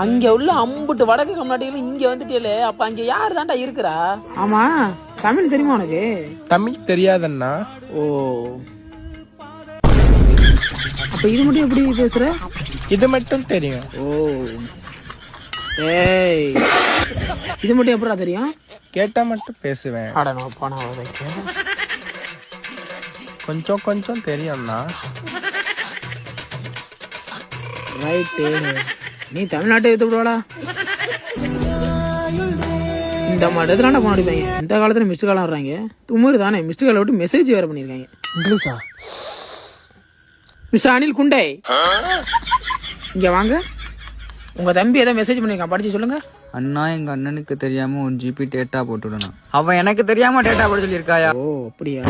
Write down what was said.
அங்க உள்ள அம்புட்டு வடக்கு கம்நாட்டிகளும் இங்க வந்துட்டே. அப்ப அங்க யாரு தாண்டா இருக்கிறா? ஆமா, தமிழ் தெரியுமா உனக்கு? தமிழ் தெரியாதண்ணா. ஓ, அப்ப இது மட்டும் எப்படி பேசுற? இது மட்டும் தெரியும். ஓ, ஏய், இது மட்டும் எப்படா தெரியும்? கேட்டா மட்டும் பேசுவேன். அட நான் போனா வைக்க. கொஞ்சம் கொஞ்சம் தெரியும்ண்ணா. ரைட்டு, நீ தமிழ்நாட்டை எடுத்து விடுவாடா. இந்த மாதிரி இடத்துல போன அடிப்பாங்க. இந்த காலத்துல மிஸ்டு காலம் வர்றாங்க. தும்முறு தானே, மிஸ்டு காலை விட்டு மெசேஜ் வேற பண்ணிருக்காங்க. இங்கிலீஷா? மிஸ்டர் அனில் குண்டே, இங்க வாங்க. உங்க தம்பி ஏதோ மெசேஜ் பண்ணிருக்கான், படிச்சு சொல்லுங்க. அண்ணா, எங்க அண்ணனுக்கு தெரியாம 1 GB டேட்டா போட்டுடணும். அவன் எனக்கு தெரியாம டேட்டா போட சொல்லியிருக்காயா? ஓ அப்படியா?